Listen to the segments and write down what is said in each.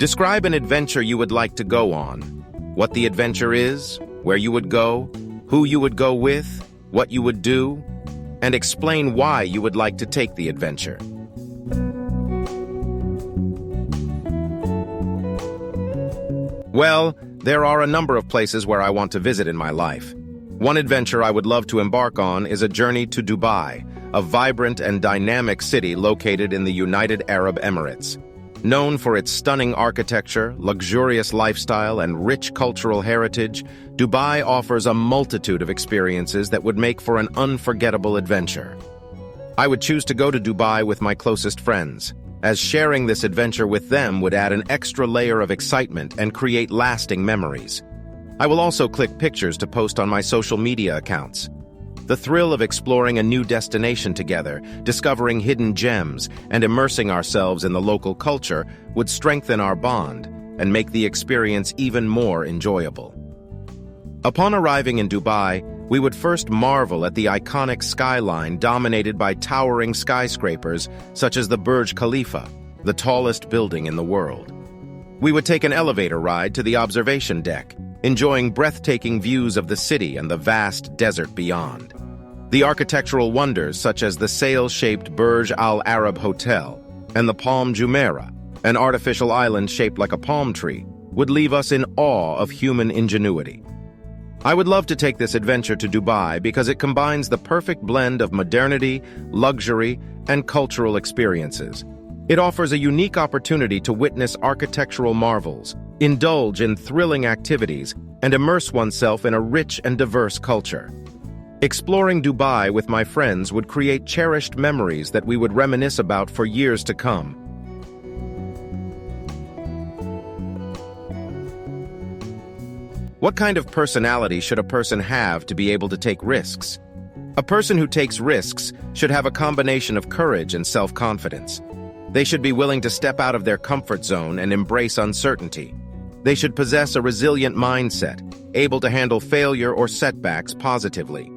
Describe an adventure you would like to go on. What the adventure is, where you would go, who you would go with, what you would do, and explain why you would like to take the adventure. Well, there are a number of places where I want to visit in my life. One adventure I would love to embark on is a journey to Dubai, a vibrant and dynamic city located in the United Arab Emirates. Known for its stunning architecture, luxurious lifestyle, and rich cultural heritage, Dubai offers a multitude of experiences that would make for an unforgettable adventure. I would choose to go to Dubai with my closest friends, as sharing this adventure with them would add an extra layer of excitement and create lasting memories. I will also click pictures to post on my social media accounts. The thrill of exploring a new destination together, discovering hidden gems, and immersing ourselves in the local culture would strengthen our bond and make the experience even more enjoyable. Upon arriving in Dubai, we would first marvel at the iconic skyline dominated by towering skyscrapers such as the Burj Khalifa, the tallest building in the world. We would take an elevator ride to the observation deck, enjoying breathtaking views of the city and the vast desert beyond. The architectural wonders such as the sail-shaped Burj Al Arab Hotel and the Palm Jumeirah, an artificial island shaped like a palm tree, would leave us in awe of human ingenuity. I would love to take this adventure to Dubai because it combines the perfect blend of modernity, luxury, and cultural experiences. It offers a unique opportunity to witness architectural marvels, indulge in thrilling activities, and immerse oneself in a rich and diverse culture. Exploring Dubai with my friends would create cherished memories that we would reminisce about for years to come. What kind of personality should a person have to be able to take risks? A person who takes risks should have a combination of courage and self-confidence. They should be willing to step out of their comfort zone and embrace uncertainty. They should possess a resilient mindset, able to handle failure or setbacks positively.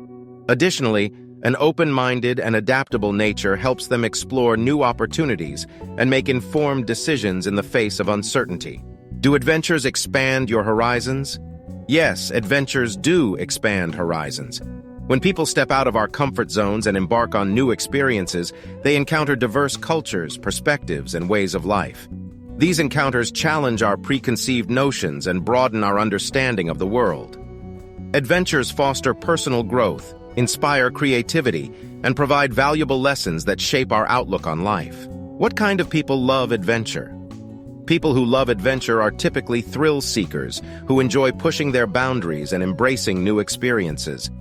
Additionally, an open-minded and adaptable nature helps them explore new opportunities and make informed decisions in the face of uncertainty. Do adventures expand your horizons? Yes, adventures do expand horizons. When people step out of our comfort zones and embark on new experiences, they encounter diverse cultures, perspectives, and ways of life. These encounters challenge our preconceived notions and broaden our understanding of the world. Adventures foster personal growth, inspire creativity, and provide valuable lessons that shape our outlook on life. What kind of people love adventure? People who love adventure are typically thrill seekers who enjoy pushing their boundaries and embracing new experiences.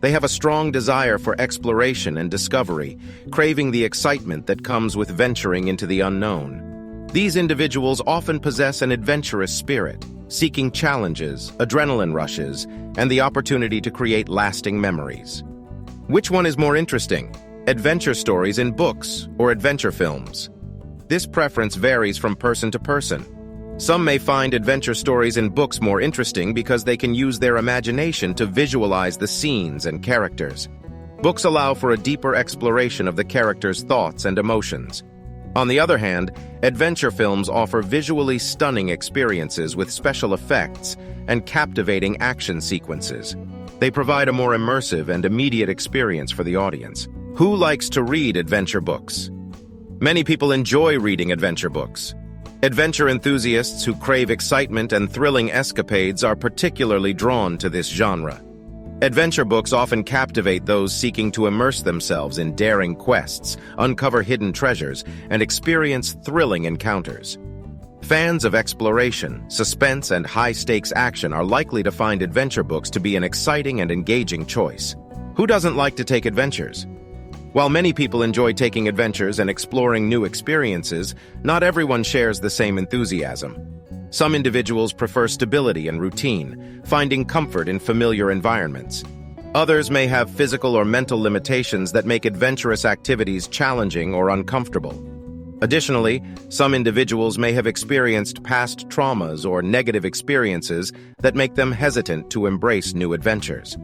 They have a strong desire for exploration and discovery, craving the excitement that comes with venturing into the unknown. These individuals often possess an adventurous spirit, seeking challenges, adrenaline rushes, and the opportunity to create lasting memories. Which one is more interesting? Adventure stories in books or adventure films? This preference varies from person to person. Some may find adventure stories in books more interesting because they can use their imagination to visualize the scenes and characters. Books allow for a deeper exploration of the characters' thoughts and emotions. On the other hand, adventure films offer visually stunning experiences with special effects and captivating action sequences. They provide a more immersive and immediate experience for the audience. Who likes to read adventure books? Many people enjoy reading adventure books. Adventure enthusiasts who crave excitement and thrilling escapades are particularly drawn to this genre. Adventure books often captivate those seeking to immerse themselves in daring quests, uncover hidden treasures, and experience thrilling encounters. Fans of exploration, suspense, and high-stakes action are likely to find adventure books to be an exciting and engaging choice. Who doesn't like to take adventures? While many people enjoy taking adventures and exploring new experiences, not everyone shares the same enthusiasm. Some individuals prefer stability and routine, finding comfort in familiar environments. Others may have physical or mental limitations that make adventurous activities challenging or uncomfortable. Additionally, some individuals may have experienced past traumas or negative experiences that make them hesitant to embrace new adventures.